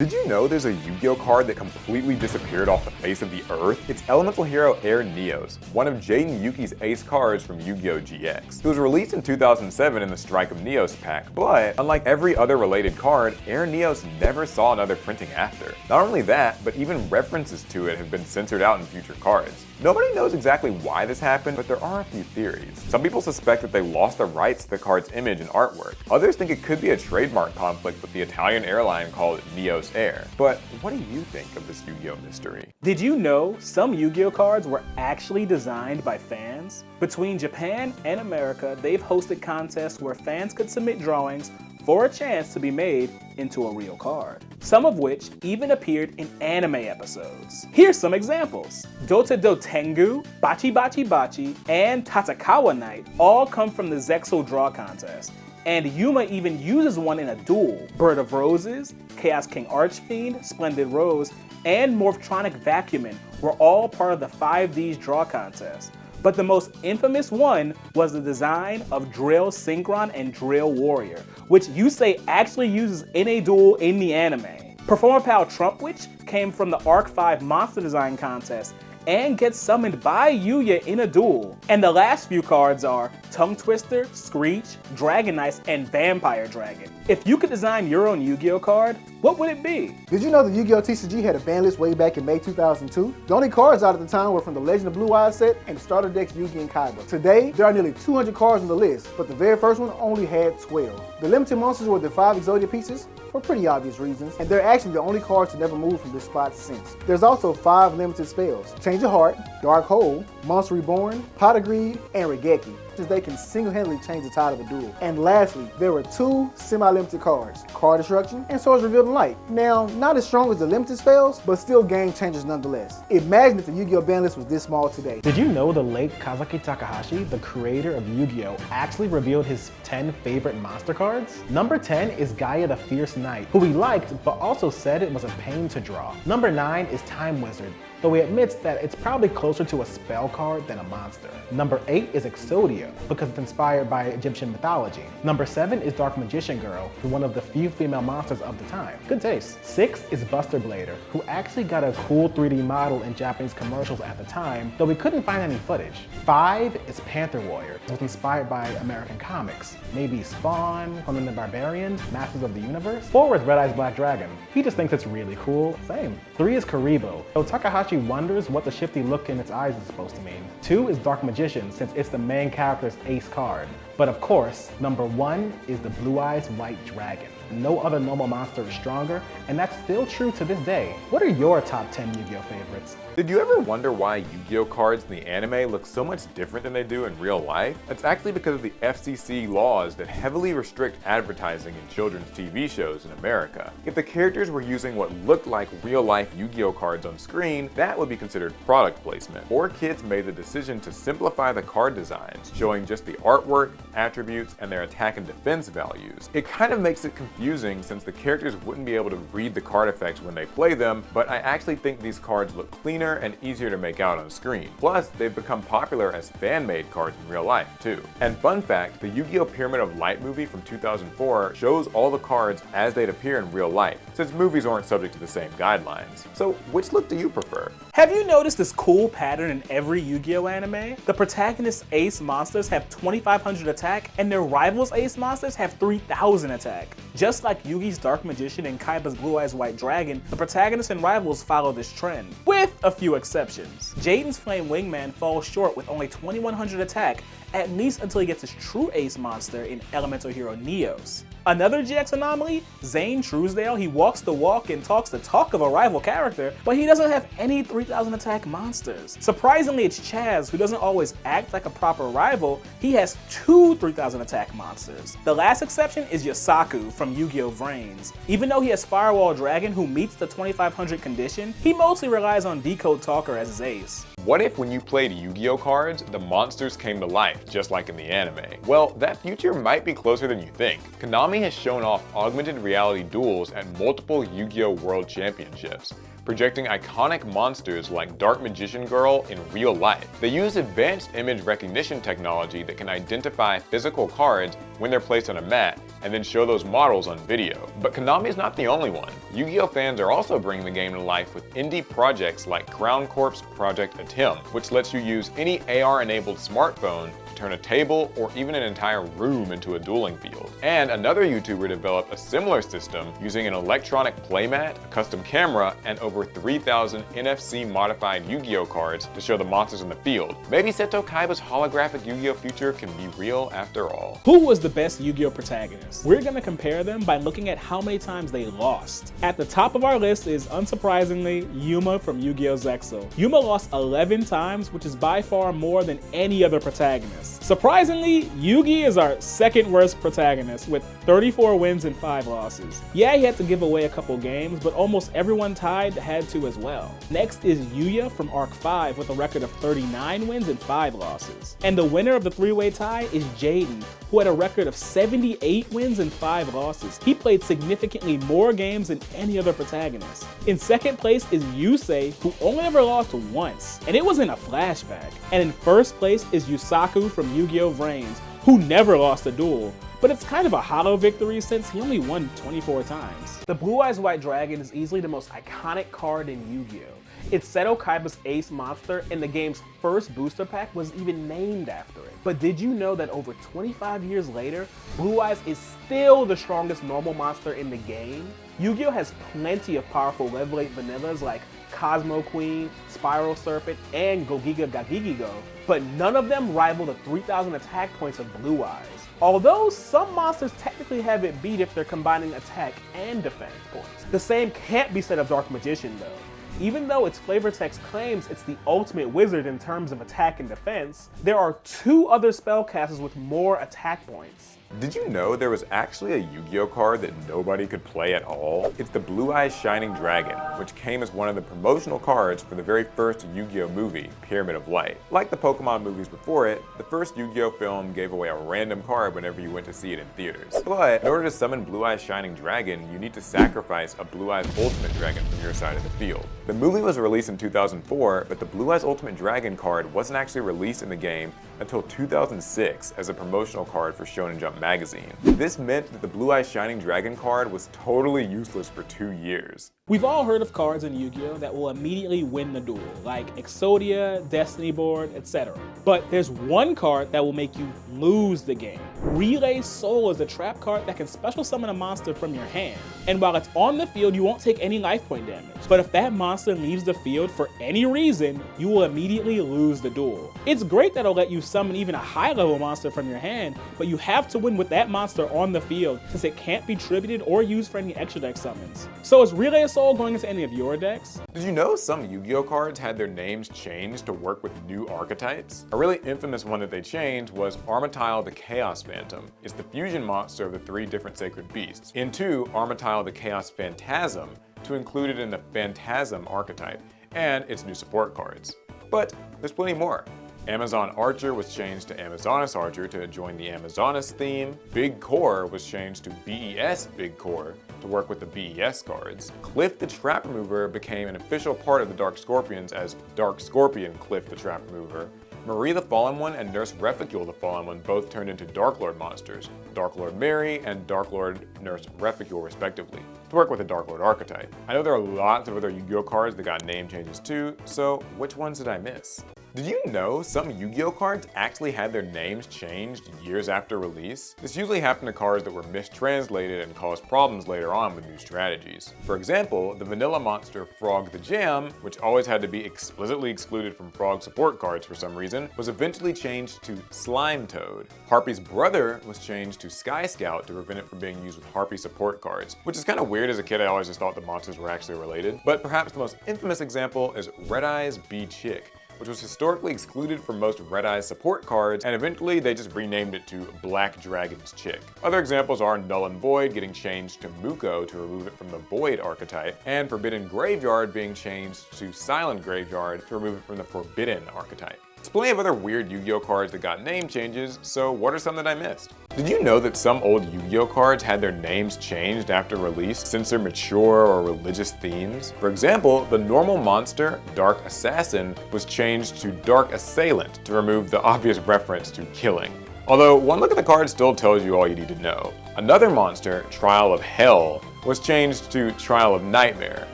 Did you know there's a Yu-Gi-Oh card that completely disappeared off the face of the earth? It's Elemental Hero Air Neos, one of Jaden Yuki's ace cards from Yu-Gi-Oh! GX. It was released in 2007 in the Strike of Neos pack, but unlike every other related card, Air Neos never saw another printing after. Not only that, but even references to it have been censored out in future cards. Nobody knows exactly why this happened, but there are a few theories. Some people suspect that they lost the rights to the card's image and artwork. Others think it could be a trademark conflict with the Italian airline called Neos Air. But what do you think of this Yu-Gi-Oh mystery? Did you know some Yu-Gi-Oh cards were actually designed by fans? Between Japan and America, they've hosted contests where fans could submit drawings for a chance to be made into a real card, some of which even appeared in anime episodes. Here's some examples. Dota do Tengu, Bachi Bachi Bachi, and Tatakawa Knight all come from the Zexal Draw Contest, and Yuma even uses one in a duel. Bird of Roses, Chaos King Archfiend, Splendid Rose, and Morphtronic Vacuumin were all part of the 5Ds Draw Contest. But the most infamous one was the design of Drill Synchron and Drill Warrior, which Yusei actually uses in a duel in the anime. Performer Pal Trumpwitch came from the Arc 5 Monster Design Contest and gets summoned by Yuya in a duel. And the last few cards are Tongue Twister, Screech, Dragon Ice, and Vampire Dragon. If you could design your own Yu-Gi-Oh card, what would it be? Did you know the Yu-Gi-Oh! TCG had a ban list way back in May 2002? The only cards out at the time were from the Legend of Blue Eyes set and Starter Decks Yugi and Kaiba. Today, there are nearly 200 cards on the list, but the very first one only had 12. The limited monsters were the 5 Exodia pieces, for pretty obvious reasons, and they're actually the only cards to never move from this spot since. There's also 5 limited spells: Change of Heart, Dark Hole, Monster Reborn, Pot of Greed, and Regeki, as they can single-handedly change the tide of a duel. And lastly, there were 2 semi-limited cards, Card Destruction and Swords Revealed in Light. Now, not as strong as the limited spells, but still game changers nonetheless. Imagine if the Yu-Gi-Oh! Ban list was this small today. Did you know the late Kazaki Takahashi, the creator of Yu-Gi-Oh!, actually revealed his 10 favorite monster cards? Number 10 is Gaia the Fierce Knight, who he liked but also said it was a pain to draw. Number 9 is Time Wizard, though he admits that it's probably closer to a spell card than a monster. Number 8 is Exodia, because it's inspired by Egyptian mythology. Number 7 is Dark Magician Girl, who's one of the few female monsters of the time. Good taste. 6 is Buster Blader, who actually got a cool 3D model in Japanese commercials at the time, though we couldn't find any footage. 5 is Panther Warrior, it was inspired by American comics. Maybe Spawn, Conan the Barbarian, Masters of the Universe. 4 is Red Eyes Black Dragon. He just thinks it's really cool. Same. 3 is Karibo, though Takahashi wonders what the shifty look in its eyes is supposed to mean. 2 is Dark Magician, since it's the main character's ace card. But of course, number 1 is the Blue Eyes White Dragon. No other normal monster is stronger, and that's still true to this day. What are your top 10 Yu-Gi-Oh favorites? Did you ever wonder why Yu-Gi-Oh cards in the anime look so much different than they do in real life? It's actually because of the FCC laws that heavily restrict advertising in children's TV shows in America. If the characters were using what looked like real-life Yu-Gi-Oh cards on screen, that would be considered product placement. Or kids made the decision to simplify the card designs, showing just the artwork, attributes, and their attack and defense values. It kind of makes it confusing since the characters wouldn't be able to read the card effects when they play them, but I actually think these cards look cleaner and easier to make out on screen. Plus, they've become popular as fan-made cards in real life, too. And fun fact, the Yu-Gi-Oh! Pyramid of Light movie from 2004 shows all the cards as they'd appear in real life, since movies aren't subject to the same guidelines. So, which look do you prefer? Have you noticed this cool pattern in every Yu-Gi-Oh anime? The protagonist's ace monsters have 2,500 attack, and their rivals' ace monsters have 3,000 attack. Just like Yugi's Dark Magician and Kaiba's Blue Eyes White Dragon, the protagonists and rivals follow this trend, with a few exceptions. Jaden's Flame Wingman falls short with only 2,100 attack, at least until he gets his true ace monster in Elemental Hero Neos. Another GX anomaly, Zane Truesdale, he walks the walk and talks the talk of a rival character, but he doesn't have any 3,000 attack monsters. Surprisingly, it's Chaz, who doesn't always act like a proper rival. He has 2 3,000 attack monsters. The last exception is Yasaku from Yu-Gi-Oh! Vrains. Even though he has Firewall Dragon, who meets the 2,500 condition, he mostly relies on Decode Talker as his ace. What if when you played Yu-Gi-Oh cards, the monsters came to life, just like in the anime? Well, that future might be closer than you think. Konami has shown off augmented reality duels at multiple Yu-Gi-Oh World Championships. projecting iconic monsters like Dark Magician Girl in real life. They use advanced image recognition technology that can identify physical cards when they're placed on a mat and then show those models on video. But Konami is not the only one. Yu-Gi-Oh fans are also bringing the game to life with indie projects like Crown Corp's Project Attempt, which lets you use any AR-enabled smartphone to turn a table or even an entire room into a dueling field. And another YouTuber developed a similar system using an electronic playmat, a custom camera, and over 3,000 NFC-modified Yu-Gi-Oh cards to show the monsters in the field. Maybe Seto Kaiba's holographic Yu-Gi-Oh future can be real after all. Who was the best Yu-Gi-Oh protagonist? We're gonna compare them by looking at how many times they lost. At the top of our list is, unsurprisingly, Yuma from Yu-Gi-Oh! Zexal. Yuma lost 11 times, which is by far more than any other protagonist. Surprisingly, Yugi is our second worst protagonist with 34 wins and 5 losses. Yeah, he had to give away a couple games, but almost everyone tied had to as well. Next is Yuya from Arc 5 with a record of 39 wins and 5 losses. And the winner of the three-way tie is Jaden, who had a record of 78 wins and 5 losses. He played significantly more games than any other protagonist. In second place is Yusei, who only ever lost once, and it was in a flashback. And in first place is Yusaku from Yu-Gi-Oh! Vrains, who never lost a duel, but it's kind of a hollow victory since he only won 24 times. The Blue Eyes White Dragon is easily the most iconic card in Yu-Gi-Oh! It's Seto Kaiba's ace monster, and the game's first booster pack was even named after it. But did you know that over 25 years later, Blue Eyes is still the strongest normal monster in the game? Yu-Gi-Oh! Has plenty of powerful level 8 vanillas like Cosmo Queen, Spiral Serpent, and Gogiga Gagigigo, but none of them rival the 3,000 attack points of Blue Eyes. Although some monsters technically have it beat if they're combining attack and defense points. The same can't be said of Dark Magician though. Even though its flavor text claims it's the ultimate wizard in terms of attack and defense, there are 2 other spellcasters with more attack points. Did you know there was actually a Yu-Gi-Oh card that nobody could play at all? It's the Blue Eyes Shining Dragon, which came as one of the promotional cards for the very first Yu-Gi-Oh movie, Pyramid of Light. Like the Pokemon movies before it, the first Yu-Gi-Oh film gave away a random card whenever you went to see it in theaters. But in order to summon Blue Eyes Shining Dragon, you need to sacrifice a Blue Eyes Ultimate Dragon from your side of the field. The movie was released in 2004, but the Blue Eyes Ultimate Dragon card wasn't actually released in the game until 2006 as a promotional card for Shonen Jump magazine. This meant that the Blue Eyes Shining Dragon card was totally useless for 2 years. We've all heard of cards in Yu-Gi-Oh! That will immediately win the duel, like Exodia, Destiny Board, etc. But there's one card that will make you lose the game. Relay Soul is a trap card that can special summon a monster from your hand. And while it's on the field, you won't take any life point damage. But if that monster leaves the field for any reason, you will immediately lose the duel. It's great that it'll let you summon even a high level monster from your hand, but you have to win with that monster on the field since it can't be tributed or used for any extra deck summons. So is Relay Soul going into any of your decks? Did you know some Yu-Gi-Oh cards had their names changed to work with new archetypes? A really infamous one that they changed was Armatile the Chaos Phantom. It's the fusion monster of the 3 different sacred beasts. Into Armatile the Chaos Phantasm to include it in the Phantasm archetype, and its new support cards. But there's plenty more. Amazon Archer was changed to Amazonas Archer to join the Amazonas theme. Big Core was changed to BES Big Core to work with the BES cards. Cliff the Trap Remover became an official part of the Dark Scorpions as Dark Scorpion Cliff the Trap Remover. Marie the Fallen One and Nurse Reficule the Fallen One both turned into Dark Lord monsters, Dark Lord Mary and Dark Lord Nurse Reficule respectively, to work with the Dark Lord archetype. I know there are lots of other Yu-Gi-Oh cards that got name changes too, so which ones did I miss? Did you know some Yu-Gi-Oh cards actually had their names changed years after release? This usually happened to cards that were mistranslated and caused problems later on with new strategies. For example, the vanilla monster Frog the Jam, which always had to be explicitly excluded from Frog support cards for some reason, was eventually changed to Slime Toad. Harpy's brother was changed to Sky Scout to prevent it from being used with Harpy support cards, which is kind of weird. As a kid, I always just thought the monsters were actually related. But perhaps the most infamous example is Red Eyes B Chick, which was historically excluded from most Red Eyes support cards, and eventually they just renamed it to Black Dragon's Chick. Other examples are Null and Void getting changed to Muko to remove it from the Void archetype, and Forbidden Graveyard being changed to Silent Graveyard to remove it from the Forbidden archetype. There's plenty of other weird Yu-Gi-Oh cards that got name changes, so what are some that I missed? Did you know that some old Yu-Gi-Oh cards had their names changed after release to censor mature or religious themes? For example, the normal monster, Dark Assassin, was changed to Dark Assailant to remove the obvious reference to killing. Although, one look at the card still tells you all you need to know. Another monster, Trial of Hell, was changed to Trial of Nightmare,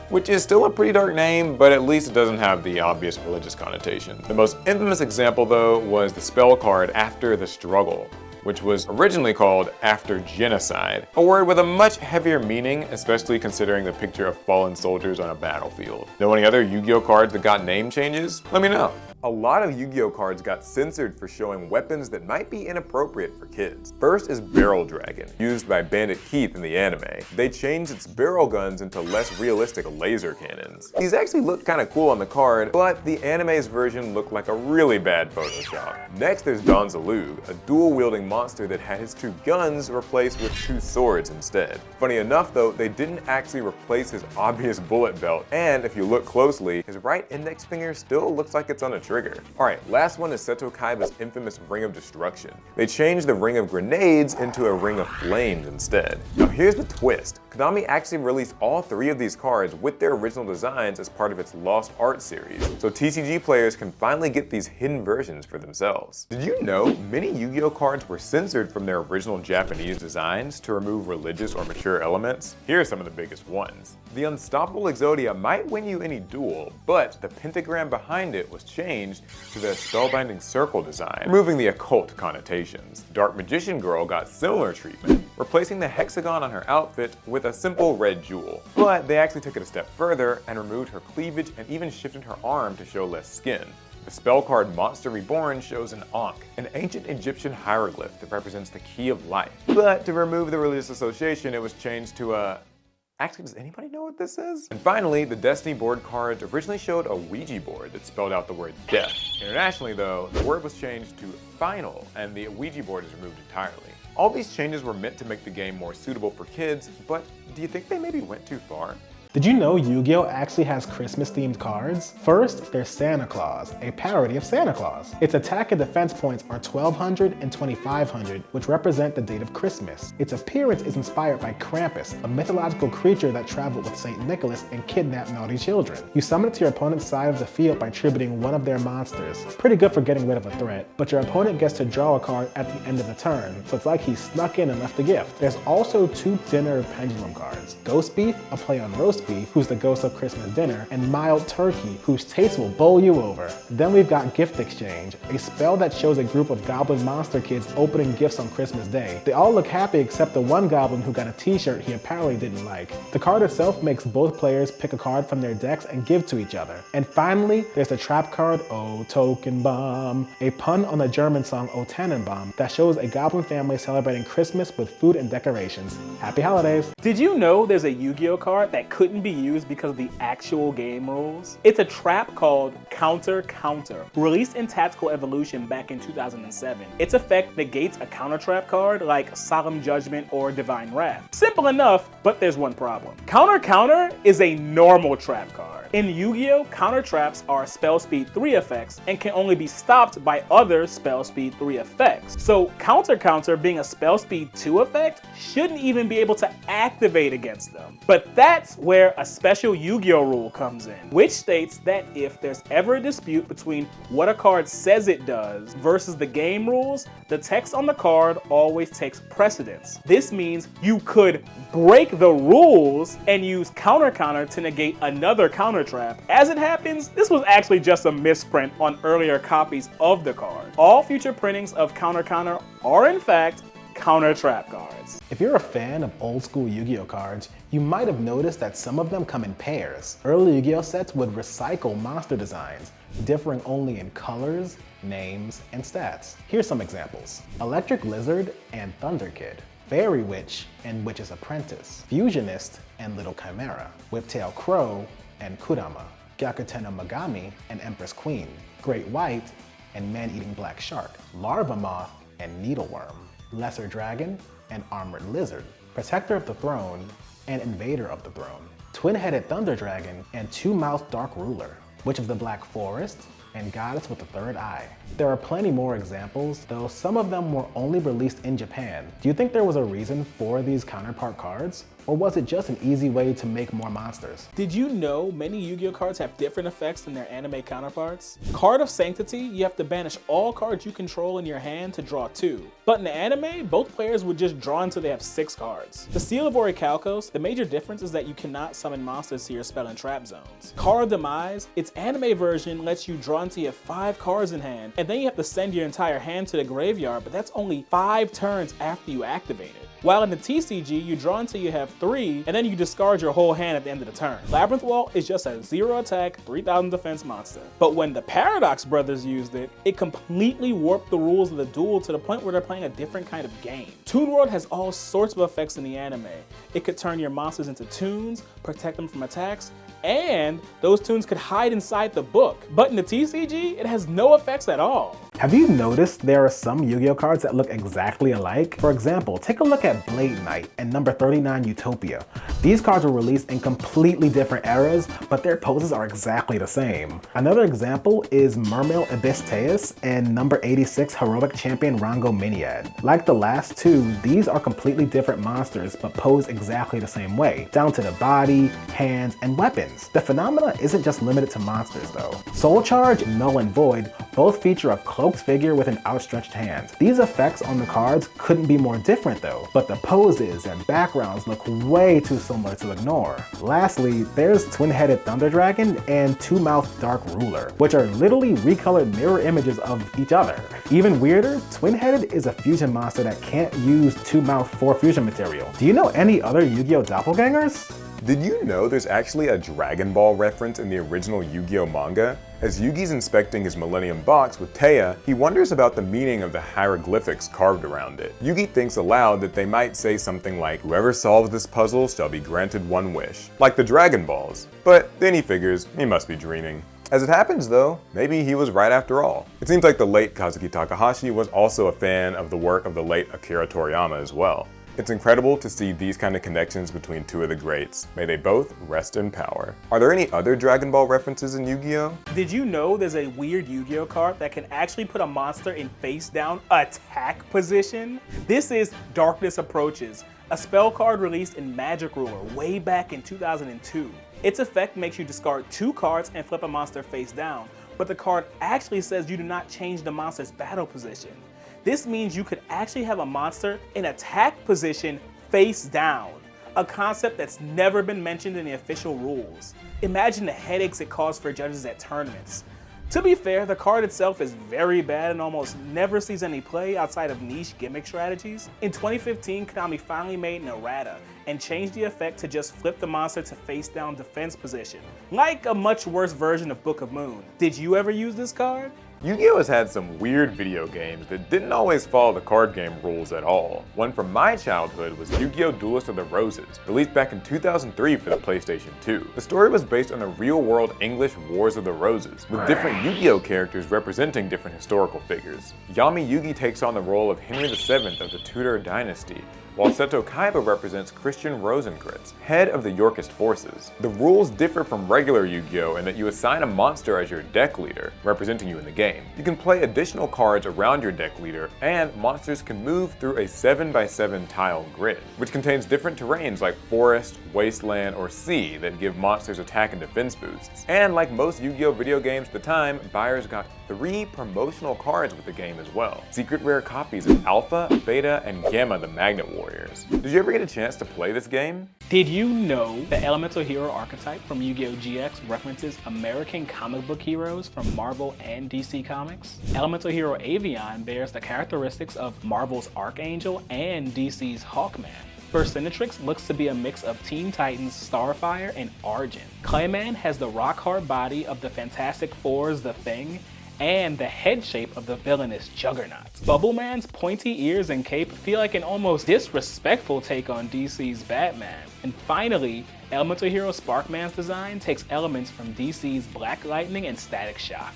which is still a pretty dark name, but at least it doesn't have the obvious religious connotation. The most infamous example, though, was the spell card After the Struggle, which was originally called After Genocide, a word with a much heavier meaning, especially considering the picture of fallen soldiers on a battlefield. Know any other Yu-Gi-Oh cards that got name changes? Let me know. A lot of Yu-Gi-Oh cards got censored for showing weapons that might be inappropriate for kids. First is Barrel Dragon, used by Bandit Keith in the anime. They changed its barrel guns into less realistic laser cannons. These actually look kinda cool on the card, but the anime's version looked like a really bad Photoshop. Next there's Donzalug, a dual-wielding monster that had his 2 guns replaced with 2 swords instead. Funny enough though, they didn't actually replace his obvious bullet belt, and if you look closely, his right index finger still looks like it's on a trigger. Alright, last one is Seto Kaiba's infamous Ring of Destruction. They changed the Ring of Grenades into a Ring of Flames instead. Now here's the twist. Konami actually released all 3 of these cards with their original designs as part of its Lost Art series, so TCG players can finally get these hidden versions for themselves. Did you know many Yu-Gi-Oh cards were censored from their original Japanese designs to remove religious or mature elements? Here are some of the biggest ones. The Unstoppable Exodia might win you any duel, but the pentagram behind it was changed to the Spellbinding Circle design, removing the occult connotations. Dark Magician Girl got similar treatment, replacing the hexagon on her outfit with a simple red jewel. But they actually took it a step further and removed her cleavage and even shifted her arm to show less skin. The spell card Monster Reborn shows an Ankh, an ancient Egyptian hieroglyph that represents the key of life. But to remove the religious association, it was changed to a... Actually, does anybody know what this is? And finally, the Destiny board cards originally showed a Ouija board that spelled out the word death. Internationally though, the word was changed to final, and the Ouija board is removed entirely. All these changes were meant to make the game more suitable for kids, but do you think they maybe went too far? Did you know Yu-Gi-Oh actually has Christmas-themed cards? First, there's Santa Claus, a parody of Santa Claus. Its attack and defense points are 1200 and 2500, which represent the date of Christmas. Its appearance is inspired by Krampus, a mythological creature that traveled with St. Nicholas and kidnapped naughty children. You summon it to your opponent's side of the field by tributing one of their monsters. Pretty good for getting rid of a threat, but your opponent gets to draw a card at the end of the turn, so it's like he snuck in and left a gift. There's also 2 dinner pendulum cards. Ghost Beef, a play on roast beef, who's the ghost of Christmas dinner, and Mild Turkey, whose taste will bowl you over. Then we've got Gift Exchange, a spell that shows a group of goblin monster kids opening gifts on Christmas Day. They all look happy except the one goblin who got a t-shirt he apparently didn't like. The card itself makes both players pick a card from their decks and give to each other. And finally, there's the trap card, O Token Bomb, a pun on the German song O Tannenbaum that shows a goblin family celebrating Christmas with food and decorations. Happy holidays! Did you know there's a Yu-Gi-Oh card that couldn't be used because of the actual game rules? It's a trap called Counter Counter, released in Tactical Evolution back in 2007. Its effect negates a counter trap card like Solemn Judgment or Divine Wrath. Simple enough, but there's one problem. Counter Counter is a normal trap card. In Yu-Gi-Oh, counter traps are spell speed 3 effects and can only be stopped by other spell speed 3 effects. So Counter Counter, being a spell speed 2 effect, shouldn't even be able to activate against them. But that's where a special Yu-Gi-Oh rule comes in, which states that if there's ever a dispute between what a card says it does versus the game rules, the text on the card always takes precedence. This means you could break the rules and use Counter Counter to negate another counter trap. As it happens, this was actually just a misprint on earlier copies of the card. All future printings of Counter Counter are in fact counter trap cards. If you're a fan of old school Yu-Gi-Oh cards, you might have noticed that some of them come in pairs. Early Yu-Gi-Oh sets would recycle monster designs, differing only in colors, names, and stats. Here's some examples. Electric Lizard and Thunder Kid, Fairy Witch and Witch's Apprentice, Fusionist and Little Chimera, Whiptail Crow and Kurama, Gyakutena Megami and Empress Queen, Great White and Man-Eating Black Shark, Larva Moth and Needleworm, Lesser Dragon and Armored Lizard, Protector of the Throne and Invader of the Throne, Twin-Headed Thunder Dragon and Two-Mouthed Dark Ruler, Witch of the Black Forest, and Goddess with the Third Eye. There are plenty more examples, though some of them were only released in Japan. Do you think there was a reason for these counterpart cards? Or was it just an easy way to make more monsters? Did you know many Yu-Gi-Oh cards have different effects than their anime counterparts? Card of Sanctity, you have to banish all cards you control in your hand to draw 2. But in the anime, both players would just draw until they have 6 cards. The Seal of Orichalcos, the major difference is that you cannot summon monsters to your spell and trap zones. Card of Demise, its anime version lets you draw until you have 5 cards in hand, and then you have to send your entire hand to the graveyard, but that's only 5 turns after you activate it. While in the TCG, you draw until you have 3, and then you discard your whole hand at the end of the turn. Labyrinth Wall is just a 0 attack, 3000 defense monster. But when the Paradox Brothers used it, it completely warped the rules of the duel to the point where they're playing a different kind of game. Toon World has all sorts of effects in the anime. It could turn your monsters into toons, protect them from attacks, and those toons could hide inside the book. But in the TCG, it has no effects at all. Have you noticed there are some Yu-Gi-Oh cards that look exactly alike? For example, take a look at Blade Knight and number 39 Utopia. These cards were released in completely different eras, but their poses are exactly the same. Another example is Mermail Abysteus and number 86 Heroic Champion Rango Miniad. Like the last two, these are completely different monsters, but pose exactly the same way, down to the body, hands, and weapons. The phenomena isn't just limited to monsters though. Soul Charge and Null and Void both feature a cloaked figure with an outstretched hand. These effects on the cards couldn't be more different though, but the poses and backgrounds look way too similar to ignore. Lastly, there's Twin-Headed Thunder Dragon and Two-Mouthed Dark Ruler, which are literally recolored mirror images of each other. Even weirder, Twin-Headed is a fusion monster that can't use Two-Mouthed for fusion material. Do you know any other Yu-Gi-Oh doppelgangers? Did you know there's actually a Dragon Ball reference in the original Yu-Gi-Oh manga? As Yugi's inspecting his Millennium Box with Taya, he wonders about the meaning of the hieroglyphics carved around it. Yugi thinks aloud that they might say something like, "Whoever solves this puzzle shall be granted one wish," like the Dragon Balls. But then he figures he must be dreaming. As it happens though, maybe he was right after all. It seems like the late Kazuki Takahashi was also a fan of the work of the late Akira Toriyama as well. It's incredible to see these kind of connections between two of the greats. May they both rest in power. Are there any other Dragon Ball references in Yu-Gi-Oh? Did you know there's a weird Yu-Gi-Oh card that can actually put a monster in face down attack position? This is Darkness Approaches, a spell card released in Magic Ruler way back in 2002. Its effect makes you discard 2 cards and flip a monster face down, but the card actually says you do not change the monster's battle position. This means you could actually have a monster in attack position face down, a concept that's never been mentioned in the official rules. Imagine the headaches it caused for judges at tournaments. To be fair, the card itself is very bad and almost never sees any play outside of niche gimmick strategies. In 2015, Konami finally made an errata and changed the effect to just flip the monster to face down defense position, like a much worse version of Book of Moon. Did you ever use this card? Yu-Gi-Oh has had some weird video games that didn't always follow the card game rules at all. One from my childhood was Yu-Gi-Oh! Duelist of the Roses, released back in 2003 for the PlayStation 2. The story was based on the real-world English Wars of the Roses, with different Yu-Gi-Oh characters representing different historical figures. Yami Yugi takes on the role of Henry VII of the Tudor dynasty, while Seto Kaiba represents Christian Rosenkreuz, head of the Yorkist forces. The rules differ from regular Yu-Gi-Oh! In that you assign a monster as your deck leader, representing you in the game. You can play additional cards around your deck leader, and monsters can move through a 7x7 tile grid, which contains different terrains like forest, wasteland, or sea that give monsters attack and defense boosts. And like most Yu-Gi-Oh! Video games at the time, buyers got 3 promotional cards with the game as well. Secret rare copies of Alpha, Beta, and Gamma the Magnet Warriors. Did you ever get a chance to play this game? Did you know the Elemental Hero archetype from Yu-Gi-Oh! GX references American comic book heroes from Marvel and DC Comics? Elemental Hero Avion bears the characteristics of Marvel's Archangel and DC's Hawkman. Burstinatrix looks to be a mix of Teen Titans, Starfire, and Argent. Clayman has the rock-hard body of the Fantastic Four's The Thing, and the head shape of the villainous Juggernaut. Bubbleman's pointy ears and cape feel like an almost disrespectful take on DC's Batman. And finally, Elemental Hero Sparkman's design takes elements from DC's Black Lightning and Static Shock.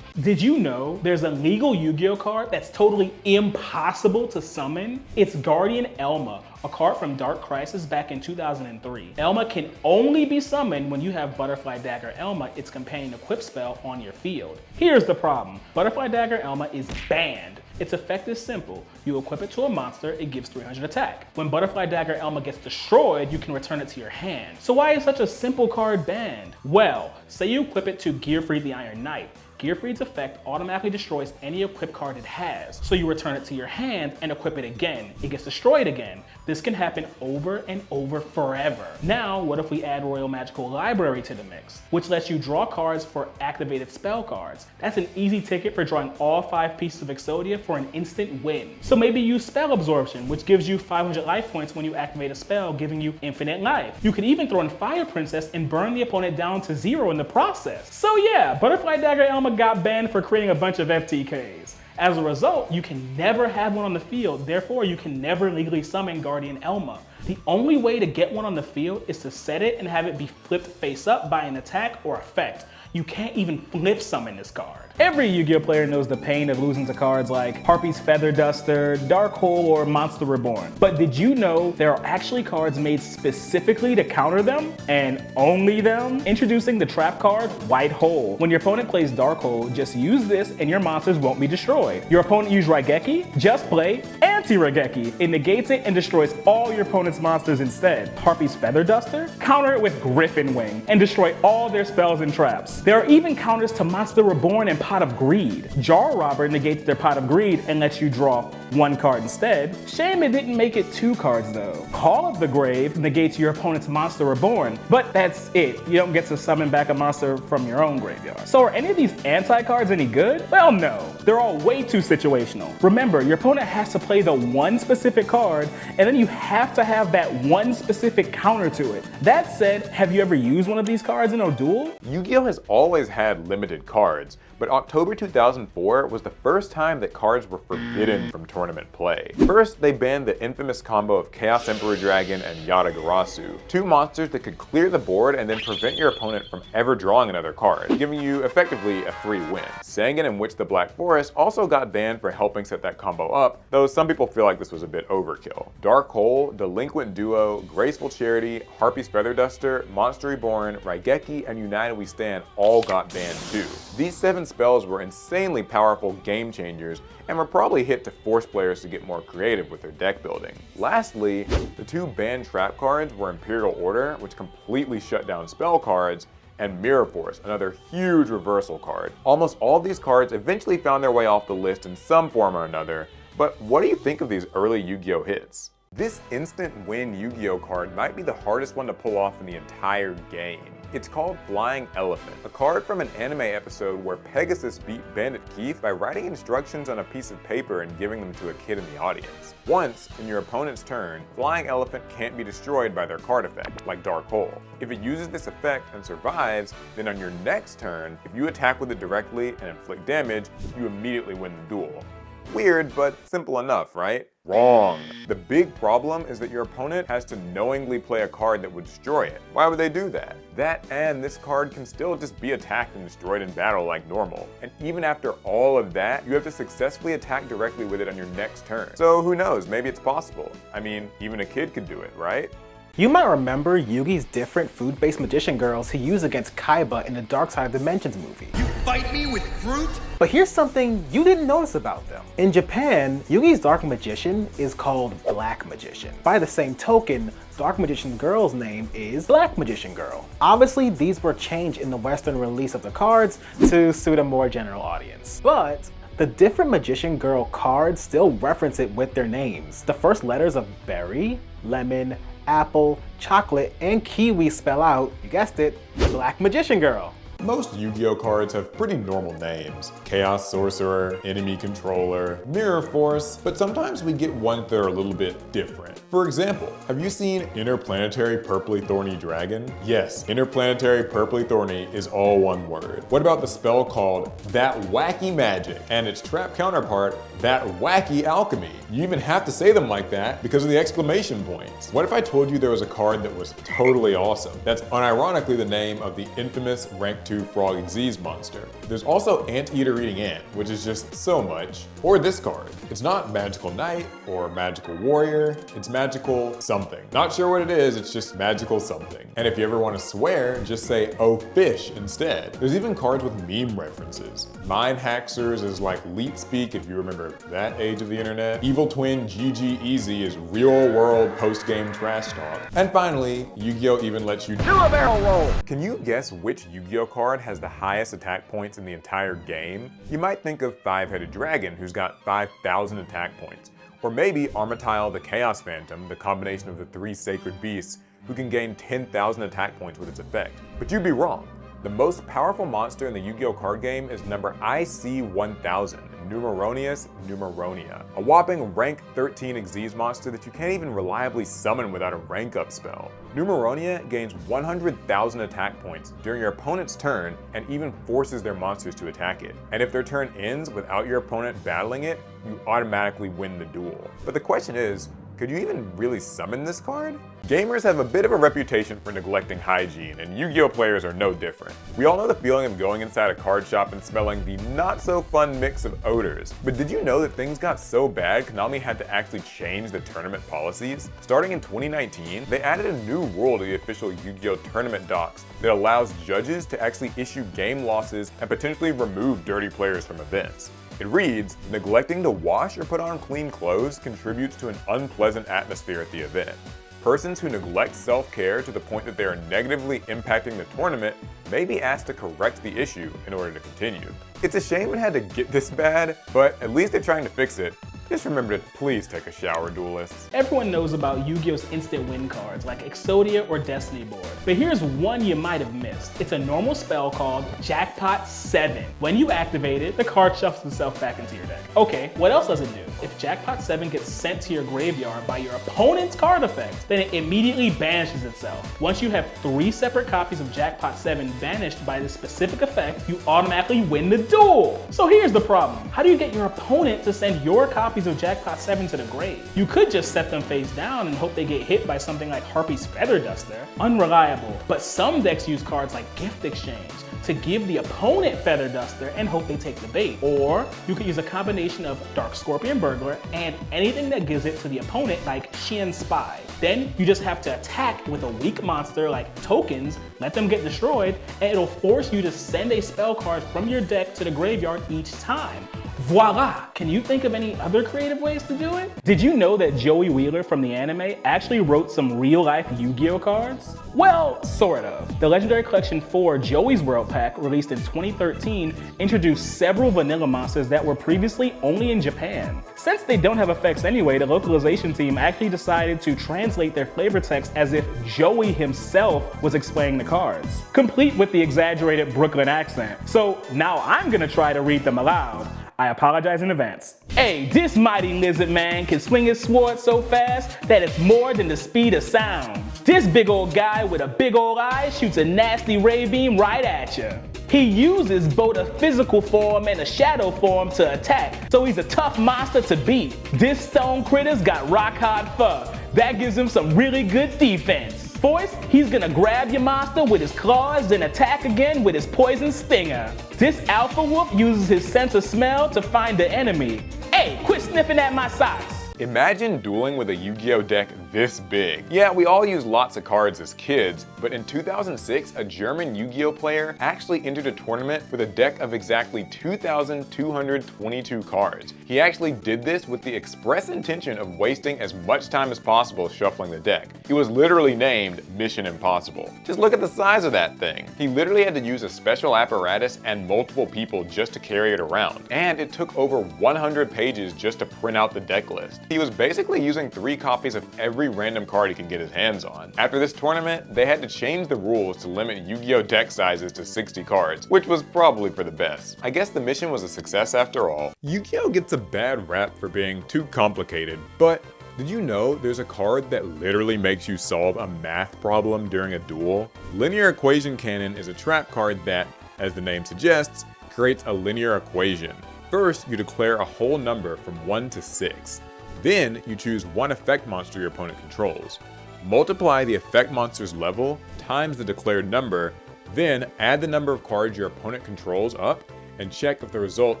Did you know there's a legal Yu-Gi-Oh card that's totally impossible to summon? It's Guardian Elma, a card from Dark Crisis back in 2003. Elma can only be summoned when you have Butterfly Dagger Elma, its companion equip spell, on your field. Here's the problem. Butterfly Dagger Elma is banned. Its effect is simple. You equip it to a monster, it gives 300 attack. When Butterfly Dagger Elma gets destroyed, you can return it to your hand. So why is such a simple card banned? Well, say you equip it to Gearfried the Iron Knight. Gearfried's effect automatically destroys any equipped card it has. So you return it to your hand and equip it again. It gets destroyed again. This can happen over and over forever. Now, what if we add Royal Magical Library to the mix, which lets you draw cards for activated spell cards? That's an easy ticket for drawing all 5 pieces of Exodia for an instant win. So maybe use Spell Absorption, which gives you 500 life points when you activate a spell, giving you infinite life. You can even throw in Fire Princess and burn the opponent down to 0 in the process. So yeah, Butterfly Dagger Elma got banned for creating a bunch of FTKs. As a result, you can never have one on the field, therefore you can never legally summon Guardian Elma. The only way to get one on the field is to set it and have it be flipped face up by an attack or effect. You can't even flip summon this card. Every Yu-Gi-Oh player knows the pain of losing to cards like Harpy's Feather Duster, Dark Hole, or Monster Reborn. But did you know there are actually cards made specifically to counter them, and only them? Introducing the trap card, White Hole. When your opponent plays Dark Hole, just use this and your monsters won't be destroyed. Your opponent used Raigeki, just play Anti-Raigeki. It negates it and destroys all your opponent's monsters instead. Harpy's Feather Duster? Counter it with Griffin Wing and destroy all their spells and traps. There are even counters to Monster Reborn and Pot of Greed. Jar Robber negates their Pot of Greed and lets you draw 1 card instead. Shame it didn't make it 2 cards though. Call of the Grave negates your opponent's Monster Reborn, but that's it. You don't get to summon back a monster from your own graveyard. So are any of these anti-cards any good? Well, no. They're all way too situational. Remember, your opponent has to play the one specific card, and then you have to have that one specific counter to it. That said, have you ever used one of these cards in a duel? Yu-Gi-Oh has always had limited cards, but October 2004 was the first time that cards were forbidden from tournament play. First, they banned the infamous combo of Chaos Emperor Dragon and Yatagarasu, 2 monsters that could clear the board and then prevent your opponent from ever drawing another card, giving you effectively a free win. Sangan and Witch the Black Forest also got banned for helping set that combo up, though some people feel like this was a bit overkill. Dark Hole, Delinquent Duo, Graceful Charity, Harpy's Feather Duster, Monster Reborn, Raigeki, and United We Stand all got banned too. These 7 spells were insanely powerful game changers and were probably hit to force players to get more creative with their deck building. Lastly, the 2 banned trap cards were Imperial Order, which completely shut down spell cards, and Mirror Force, another huge reversal card. Almost all of these cards eventually found their way off the list in some form or another, but what do you think of these early Yu-Gi-Oh hits? This instant win Yu-Gi-Oh card might be the hardest one to pull off in the entire game. It's called Flying Elephant, a card from an anime episode where Pegasus beat Bandit Keith by writing instructions on a piece of paper and giving them to a kid in the audience. Once, in your opponent's turn, Flying Elephant can't be destroyed by their card effect, like Dark Hole. If it uses this effect and survives, then on your next turn, if you attack with it directly and inflict damage, you immediately win the duel. Weird, but simple enough, right? Wrong. The big problem is that your opponent has to knowingly play a card that would destroy it. Why would they do that? That and this card can still just be attacked and destroyed in battle like normal. And even after all of that, you have to successfully attack directly with it on your next turn. So who knows, maybe it's possible. I mean, even a kid could do it, right? You might remember Yugi's different food-based magician girls he used against Kaiba in the Dark Side of Dimensions movie. You fight me with fruit? But here's something you didn't notice about them. In Japan, Yugi's Dark Magician is called Black Magician. By the same token, Dark Magician Girl's name is Black Magician Girl. Obviously, these were changed in the Western release of the cards to suit a more general audience. But the different Magician Girl cards still reference it with their names. The first letters of berry, lemon, apple, chocolate, and kiwi spell out, you guessed it, Black Magician Girl. Most Yu-Gi-Oh cards have pretty normal names. Chaos Sorcerer, Enemy Controller, Mirror Force, but sometimes we get ones that are a little bit different. For example, have you seen Interplanetary Purply Thorny Dragon? Yes, Interplanetary Purply Thorny is all one word. What about the spell called That Wacky Magic and its trap counterpart, That wacky alchemy. You even have to say them like that because of the exclamation points. What if I told you there was a card that was totally awesome? That's unironically the name of the infamous rank 2 Frog Disease monster. There's also Anteater Eating Ant, which is just so much. Or this card. It's not Magical Knight or Magical Warrior, it's Magical something. Not sure what it is, it's just Magical something. And if you ever want to swear, just say "oh fish" instead. There's even cards with meme references. Mind Haxers is like Leet Speak if you remember that age of the internet. Evil Twin GG Easy is real world post-game trash talk. And finally, Yu-Gi-Oh! Even lets you do a barrel roll. Can you guess which Yu-Gi-Oh! Card has the highest attack points in the entire game? You might think of Five-Headed Dragon, who's got 5,000 attack points. Or maybe Armatile the Chaos Phantom, the combination of the 3 sacred beasts, who can gain 10,000 attack points with its effect. But you'd be wrong. The most powerful monster in the Yu-Gi-Oh! Card game is number IC1000, Numeronius Numeronia, a whopping rank 13 Xyz monster that you can't even reliably summon without a rank up spell. Numeronia gains 100,000 attack points during your opponent's turn and even forces their monsters to attack it. And if their turn ends without your opponent battling it, you automatically win the duel. But the question is, could you even really summon this card? Gamers have a bit of a reputation for neglecting hygiene, and Yu-Gi-Oh! Players are no different. We all know the feeling of going inside a card shop and smelling the not-so-fun mix of odors. But did you know that things got so bad Konami had to actually change the tournament policies? Starting in 2019, they added a new rule to the official Yu-Gi-Oh! Tournament docs that allows judges to actually issue game losses and potentially remove dirty players from events. It reads, neglecting to wash or put on clean clothes contributes to an unpleasant atmosphere at the event. Persons who neglect self-care to the point that they are negatively impacting the tournament may be asked to correct the issue in order to continue. It's a shame it had to get this bad, but at least they're trying to fix it. Just remember to please take a shower, duelists. Everyone knows about Yu-Gi-Oh's instant win cards like Exodia or Destiny Board. But here's one you might have missed. It's a normal spell called Jackpot 7. When you activate it, the card shuffles itself back into your deck. Okay, what else does it do? If Jackpot 7 gets sent to your graveyard by your opponent's card effect, then it immediately banishes itself. Once you have 3 separate copies of Jackpot 7 banished by this specific effect, you automatically win the duel. So here's the problem. How do you get your opponent to send your copies of Jackpot 7 to the grave? You could just set them face down and hope they get hit by something like Harpy's Feather Duster. Unreliable, but some decks use cards like Gift Exchange to give the opponent Feather Duster and hope they take the bait. Or you could use a combination of Dark Scorpion Burglar and anything that gives it to the opponent like Shin Spy. Then you just have to attack with a weak monster like tokens, let them get destroyed, and it'll force you to send a spell card from your deck to the graveyard each time. Voila! Can you think of any other creative ways to do it? Did you know that Joey Wheeler from the anime actually wrote some real-life Yu-Gi-Oh! Cards? Well, sort of. The Legendary Collection 4 Joey's World Pack, released in 2013, introduced several vanilla monsters that were previously only in Japan. Since they don't have effects anyway, the localization team actually decided to translate their flavor text as if Joey himself was explaining the cards, complete with the exaggerated Brooklyn accent. So now I'm gonna try to read them aloud. I apologize in advance. Hey, this mighty lizard man can swing his sword so fast that it's more than the speed of sound. This big old guy with a big old eye shoots a nasty ray beam right at you. He uses both a physical form and a shadow form to attack, so he's a tough monster to beat. This stone critter's got rock hard fur. That gives him some really good defense. First, he's gonna grab your monster with his claws, then attack again with his poison stinger. This alpha wolf uses his sense of smell to find the enemy. Hey, quit sniffing at my socks. Imagine dueling with a Yu-Gi-Oh! Deck this big. Yeah, we all use lots of cards as kids, but in 2006, a German Yu-Gi-Oh! Player actually entered a tournament with a deck of exactly 2,222 cards. He actually did this with the express intention of wasting as much time as possible shuffling the deck. It was literally named Mission Impossible. Just look at the size of that thing. He literally had to use a special apparatus and multiple people just to carry it around. And it took over 100 pages just to print out the deck list. He was basically using 3 copies of every random card he can get his hands on. After this tournament, they had to change the rules to limit Yu-Gi-Oh! Deck sizes to 60 cards, which was probably for the best. I guess the mission was a success after all. Yu-Gi-Oh! Gets a bad rap for being too complicated, but did you know there's a card that literally makes you solve a math problem during a duel? Linear Equation Cannon is a trap card that, as the name suggests, creates a linear equation. First, you declare a whole number from 1 to 6. Then, you choose one effect monster your opponent controls. Multiply the effect monster's level times the declared number, then add the number of cards your opponent controls up, and check if the result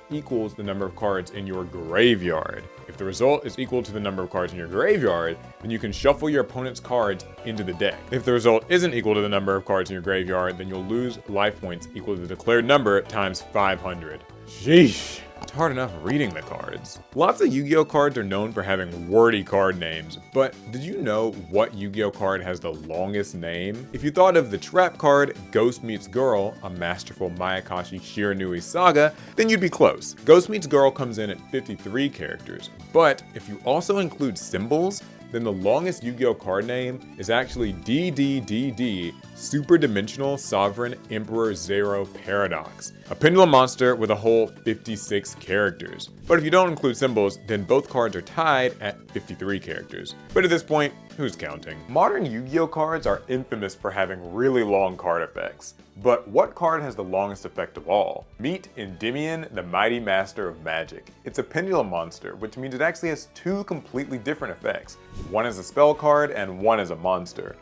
equals the number of cards in your graveyard. If the result is equal to the number of cards in your graveyard, then you can shuffle your opponent's cards into the deck. If the result isn't equal to the number of cards in your graveyard, then you'll lose life points equal to the declared number times 500. Sheesh. It's hard enough reading the cards. Lots of Yu-Gi-Oh cards are known for having wordy card names, but did you know what Yu-Gi-Oh card has the longest name? If you thought of the trap card Ghost Meets Girl, a masterful Mayakashi Shiranui saga, then you'd be close. Ghost Meets Girl comes in at 53 characters, but if you also include symbols, then the longest Yu-Gi-Oh card name is actually DDDD, Super Dimensional Sovereign Emperor Zero Paradox, a pendulum monster with a whole 56 characters. But if you don't include symbols, then both cards are tied at 53 characters. But at this point, who's counting? Modern Yu-Gi-Oh cards are infamous for having really long card effects. But what card has the longest effect of all? Meet Endymion, the Mighty Master of Magic. It's a pendulum monster, which means it actually has two completely different effects. One is a spell card and one is a monster.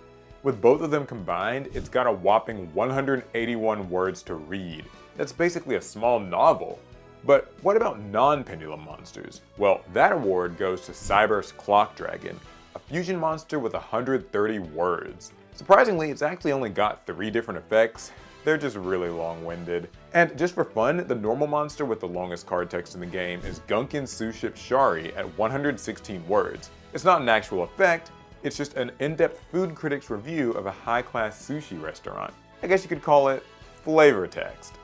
With both of them combined, it's got a whopping 181 words to read. That's basically a small novel. But what about non-pendulum monsters? Well, that award goes to Cyber's Clock Dragon, a fusion monster with 130 words. Surprisingly, it's actually only got 3 different effects. They're just really long-winded. And just for fun, the normal monster with the longest card text in the game is Gunkin Suship Shari at 116 words. It's not an actual effect, it's just an in-depth food critic's review of a high-class sushi restaurant. I guess you could call it flavor text.